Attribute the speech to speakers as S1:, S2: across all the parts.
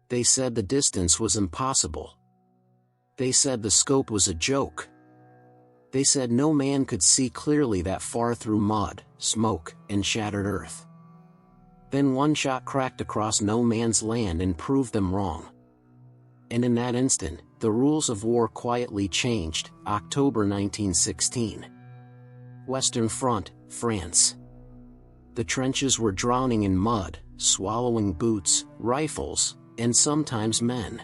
S1: They said the distance was impossible. They said the scope was a joke. They said no man could see clearly that far through mud, smoke, and shattered earth. Then one shot cracked across no man's land and proved them wrong. And in that instant, the rules of war quietly changed. October 1916. Western Front, France. The trenches were drowning in mud, swallowing boots, rifles, and sometimes men.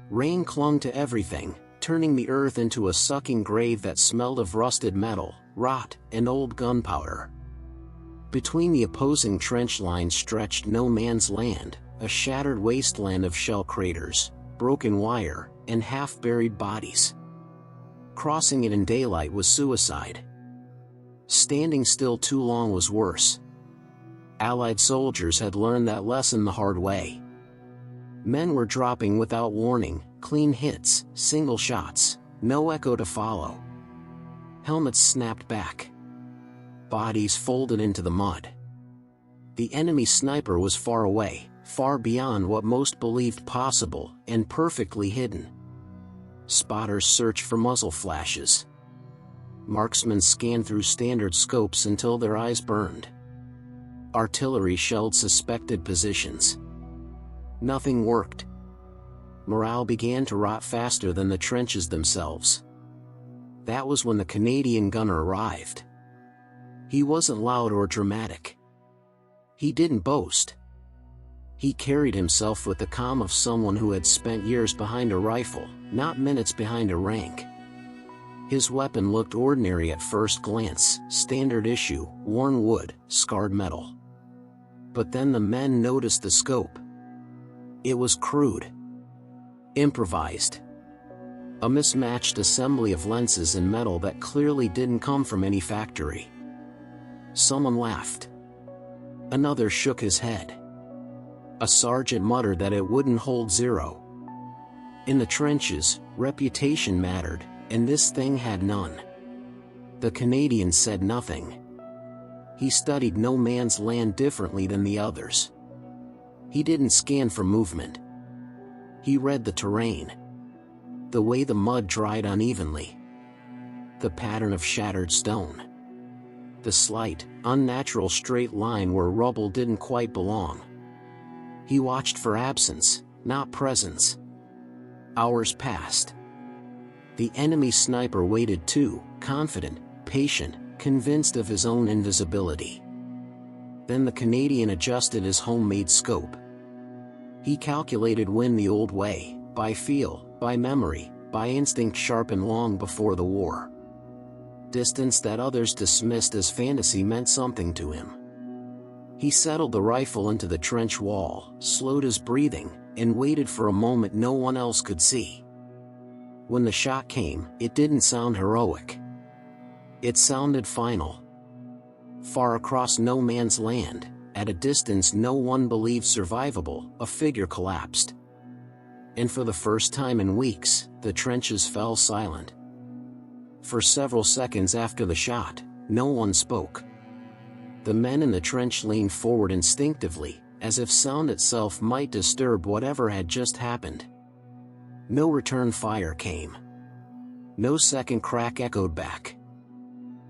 S1: Rain clung to everything, turning the earth into a sucking grave that smelled of rusted metal, rot, and old gunpowder. Between the opposing trench lines stretched no man's land, a shattered wasteland of shell craters, broken wire, and half-buried bodies. Crossing it in daylight was suicide. Standing still too long was worse. Allied soldiers had learned that lesson the hard way. Men were dropping without warning, clean hits, single shots, no echo to follow. Helmets snapped back. Bodies folded into the mud. The enemy sniper was far away, far beyond what most believed possible, and perfectly hidden. Spotters searched for muzzle flashes. Marksmen scanned through standard scopes until their eyes burned. Artillery shelled suspected positions. Nothing worked. Morale began to rot faster than the trenches themselves. That was when the Canadian gunner arrived. He wasn't loud or dramatic. He didn't boast. He carried himself with the calm of someone who had spent years behind a rifle, not minutes behind a rank. His weapon looked ordinary at first glance, standard issue, worn wood, scarred metal. But then the men noticed the scope. It was crude. Improvised. A mismatched assembly of lenses and metal that clearly didn't come from any factory. Someone laughed. Another shook his head. A sergeant muttered that it wouldn't hold zero. In the trenches, reputation mattered, and this thing had none. The Canadian said nothing. He studied no man's land differently than the others. He didn't scan for movement. He read the terrain. The way the mud dried unevenly. The pattern of shattered stone. The slight, unnatural straight line where rubble didn't quite belong. He watched for absence, not presence. Hours passed. The enemy sniper waited too, confident, patient, convinced of his own invisibility. Then the Canadian adjusted his homemade scope. He calculated wind the old way, by feel, by memory, by instinct sharpened long before the war. Distance that others dismissed as fantasy meant something to him. He settled the rifle into the trench wall, slowed his breathing, and waited for a moment no one else could see. When the shot came, it didn't sound heroic. It sounded final. Far across no man's land, at a distance no one believed survivable, a figure collapsed. And for the first time in weeks, the trenches fell silent. For several seconds after the shot, no one spoke. The men in the trench leaned forward instinctively, as if sound itself might disturb whatever had just happened. No return fire came. No second crack echoed back.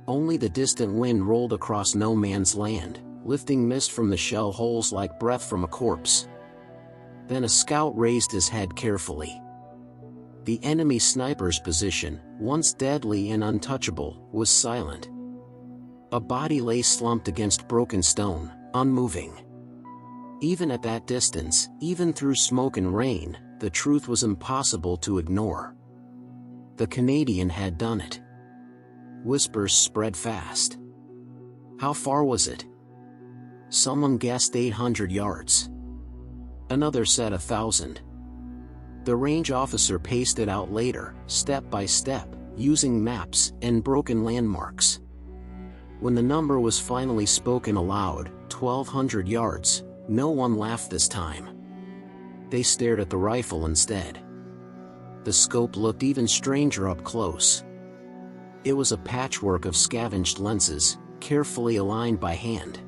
S1: Only the distant wind rolled across no man's land, lifting mist from the shell holes like breath from a corpse. Then a scout raised his head carefully. The enemy sniper's position, once deadly and untouchable, was silent. A body lay slumped against broken stone, unmoving. Even at that distance, even through smoke and rain, the truth was impossible to ignore. The Canadian had done it. Whispers spread fast. How far was it? Someone guessed 800 yards. Another said 1,000. The range officer paced it out later, step by step, using maps and broken landmarks. When the number was finally spoken aloud, 1,200 yards, no one laughed this time. They stared at the rifle instead. The scope looked even stranger up close. It was a patchwork of scavenged lenses, carefully aligned by hand.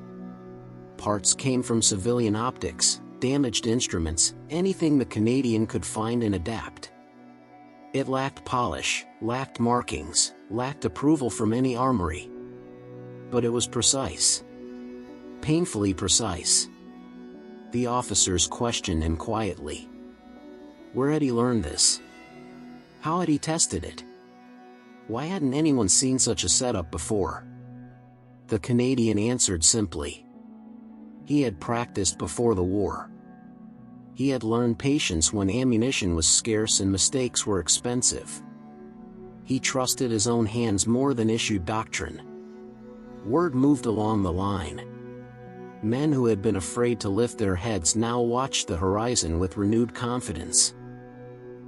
S1: Parts came from civilian optics, damaged instruments, anything the Canadian could find and adapt. It lacked polish, lacked markings, lacked approval from any armory. But it was precise. Painfully precise. The officers questioned him quietly. Where had he learned this? How had he tested it? Why hadn't anyone seen such a setup before? The Canadian answered simply. He had practiced before the war. He had learned patience when ammunition was scarce and mistakes were expensive. He trusted his own hands more than issued doctrine. Word moved along the line. Men who had been afraid to lift their heads now watched the horizon with renewed confidence.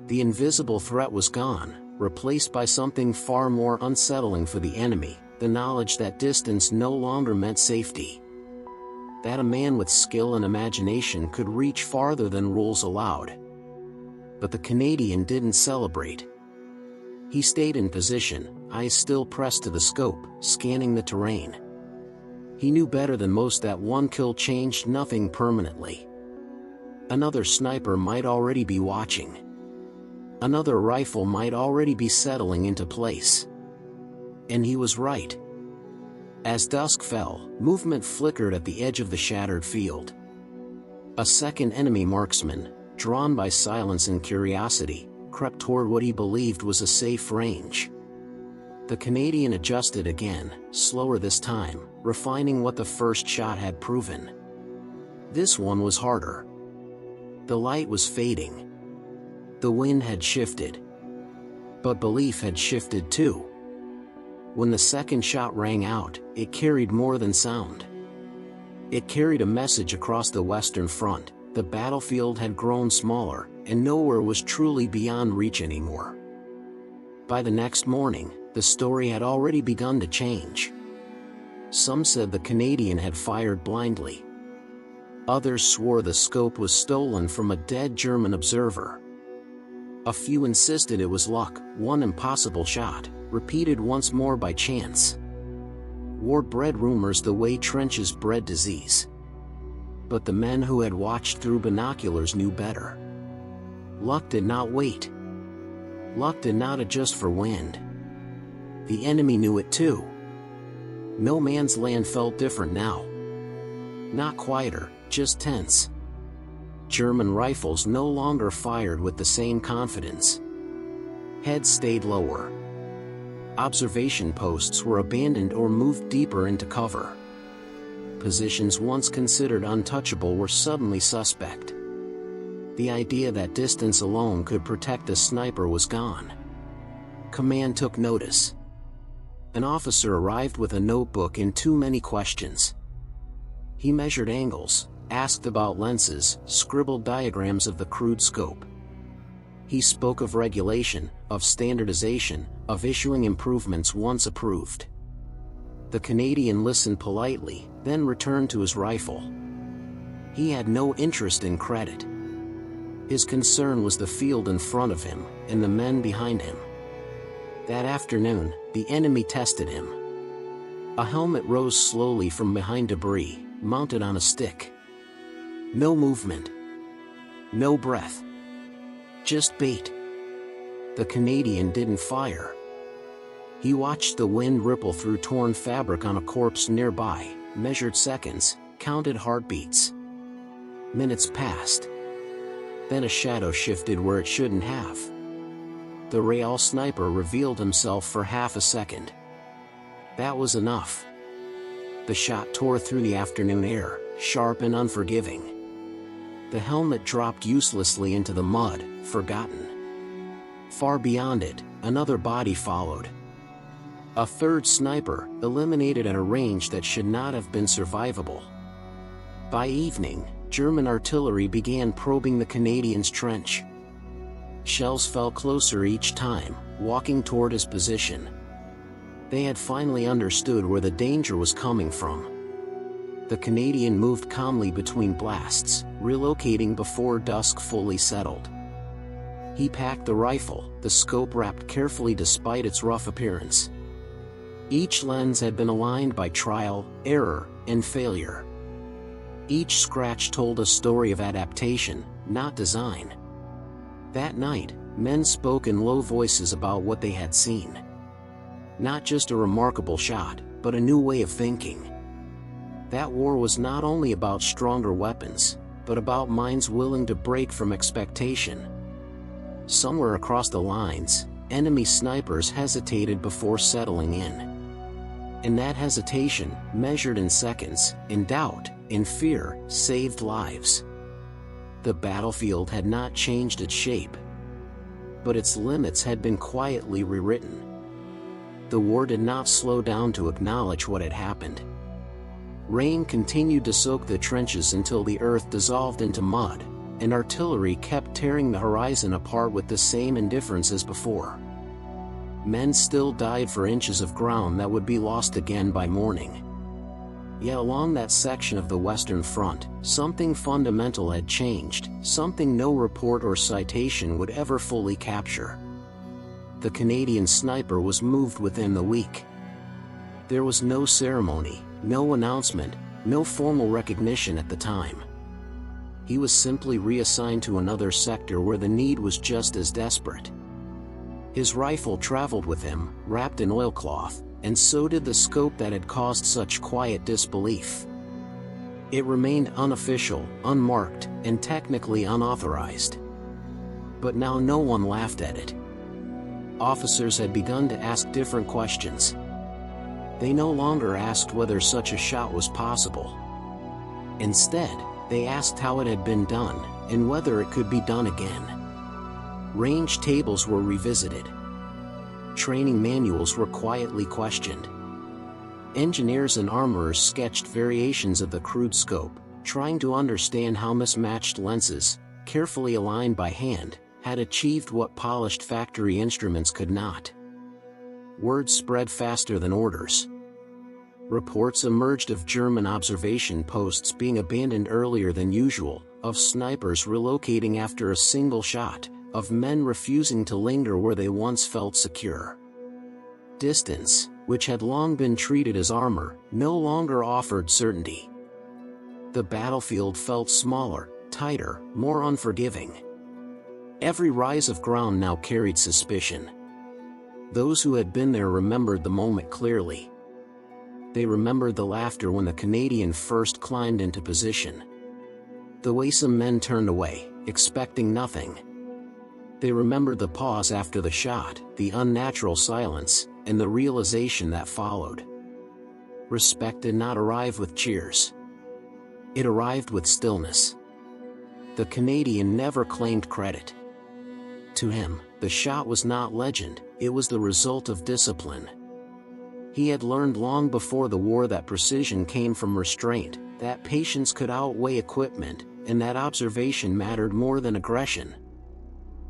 S1: The invisible threat was gone, replaced by something far more unsettling for the enemy, the knowledge that distance no longer meant safety. That a man with skill and imagination could reach farther than rules allowed. But the Canadian didn't celebrate. He stayed in position, eyes still pressed to the scope, scanning the terrain. He knew better than most that one kill changed nothing permanently. Another sniper might already be watching. Another rifle might already be settling into place. And he was right. As dusk fell, movement flickered at the edge of the shattered field. A second enemy marksman, drawn by silence and curiosity, crept toward what he believed was a safe range. The Canadian adjusted again, slower this time, refining what the first shot had proven. This one was harder. The light was fading. The wind had shifted. But belief had shifted too. When the second shot rang out, it carried more than sound. It carried a message across the Western Front. The battlefield had grown smaller, and nowhere was truly beyond reach anymore. By the next morning, the story had already begun to change. Some said the Canadian had fired blindly. Others swore the scope was stolen from a dead German observer. A few insisted it was luck, one impossible shot, repeated once more by chance. War bred rumors the way trenches bred disease. But the men who had watched through binoculars knew better. Luck did not wait. Luck did not adjust for wind. The enemy knew it too. No man's land felt different now. Not quieter, just tense. German rifles no longer fired with the same confidence. Heads stayed lower. Observation posts were abandoned or moved deeper into cover. Positions once considered untouchable were suddenly suspect. The idea that distance alone could protect a sniper was gone. Command took notice. An officer arrived with a notebook and too many questions. He measured angles, asked about lenses, scribbled diagrams of the crude scope. He spoke of regulation, of standardization, of issuing improvements once approved. The Canadian listened politely, then returned to his rifle. He had no interest in credit. His concern was the field in front of him, and the men behind him. That afternoon, the enemy tested him. A helmet rose slowly from behind debris, mounted on a stick. No movement. No breath. Just bait. The Canadian didn't fire. He watched the wind ripple through torn fabric on a corpse nearby, measured seconds, counted heartbeats. Minutes passed. Then a shadow shifted where it shouldn't have. The Real sniper revealed himself for half a second. That was enough. The shot tore through the afternoon air, sharp and unforgiving. The helmet dropped uselessly into the mud, forgotten. Far beyond it, another body followed. A third sniper, eliminated at a range that should not have been survivable. By evening, German artillery began probing the Canadian's trench. Shells fell closer each time, walking toward his position. They had finally understood where the danger was coming from. The Canadian moved calmly between blasts, relocating before dusk fully settled. He packed the rifle, the scope wrapped carefully despite its rough appearance. Each lens had been aligned by trial, error, and failure. Each scratch told a story of adaptation, not design. That night, men spoke in low voices about what they had seen. Not just a remarkable shot, but a new way of thinking. That war was not only about stronger weapons, but about minds willing to break from expectation. Somewhere across the lines, enemy snipers hesitated before settling in. And that hesitation, measured in seconds, in doubt, in fear, saved lives. The battlefield had not changed its shape, but its limits had been quietly rewritten. The war did not slow down to acknowledge what had happened. Rain continued to soak the trenches until the earth dissolved into mud, and artillery kept tearing the horizon apart with the same indifference as before. Men still died for inches of ground that would be lost again by morning. Yet along that section of the Western Front, something fundamental had changed, something no report or citation would ever fully capture. The Canadian sniper was moved within the week. There was no ceremony, no announcement, no formal recognition at the time. He was simply reassigned to another sector where the need was just as desperate. His rifle traveled with him, wrapped in oilcloth, and so did the scope that had caused such quiet disbelief. It remained unofficial, unmarked, and technically unauthorized. But now no one laughed at it. Officers had begun to ask different questions. They no longer asked whether such a shot was possible. Instead, they asked how it had been done, and whether it could be done again. Range tables were revisited. Training manuals were quietly questioned. Engineers and armorers sketched variations of the crude scope, trying to understand how mismatched lenses, carefully aligned by hand, had achieved what polished factory instruments could not. Word spread faster than orders. Reports emerged of German observation posts being abandoned earlier than usual, of snipers relocating after a single shot, of men refusing to linger where they once felt secure. Distance, which had long been treated as armor, no longer offered certainty. The battlefield felt smaller, tighter, more unforgiving. Every rise of ground now carried suspicion. Those who had been there remembered the moment clearly. They remembered the laughter when the Canadian first climbed into position. The way some men turned away, expecting nothing. They remembered the pause after the shot, the unnatural silence, and the realization that followed. Respect did not arrive with cheers. It arrived with stillness. The Canadian never claimed credit. To him, the shot was not legend, it was the result of discipline. He had learned long before the war that precision came from restraint, that patience could outweigh equipment, and that observation mattered more than aggression.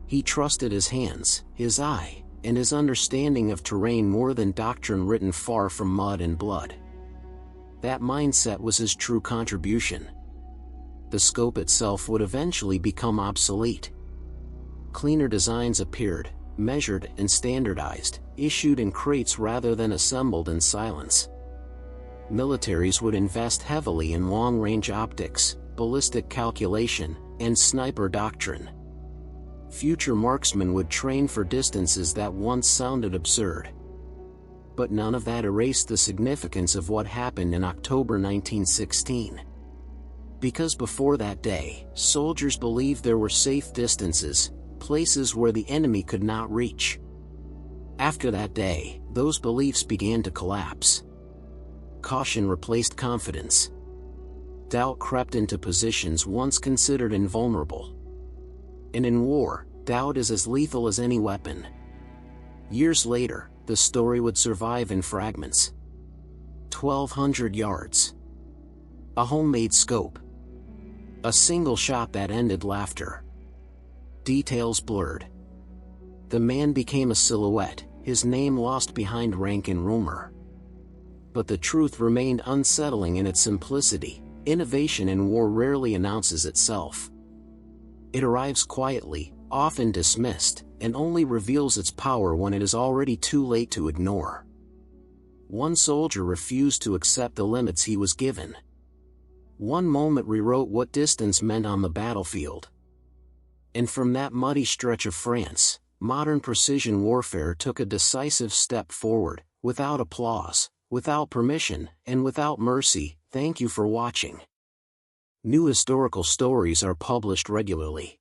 S1: He trusted his hands, his eye, and his understanding of terrain more than doctrine written far from mud and blood. That mindset was his true contribution. The scope itself would eventually become obsolete. Cleaner designs appeared, measured and standardized, issued in crates rather than assembled in silence. Militaries would invest heavily in long-range optics, ballistic calculation, and sniper doctrine. Future marksmen would train for distances that once sounded absurd. But none of that erased the significance of what happened in October 1916. Because before that day, soldiers believed there were safe distances, places where the enemy could not reach. After that day, those beliefs began to collapse. Caution replaced confidence. Doubt crept into positions once considered invulnerable. And in war, doubt is as lethal as any weapon. Years later, the story would survive in fragments. 1,200 yards. A homemade scope. A single shot that ended laughter. Details blurred. The man became a silhouette, his name lost behind rank and rumor. But the truth remained unsettling in its simplicity. Innovation in war rarely announces itself. It arrives quietly, often dismissed, and only reveals its power when it is already too late to ignore. One soldier refused to accept the limits he was given. One moment rewrote what distance meant on the battlefield. And from that muddy stretch of France, modern precision warfare took a decisive step forward, without applause, without permission, and without mercy. Thank you for watching. New historical stories are published regularly.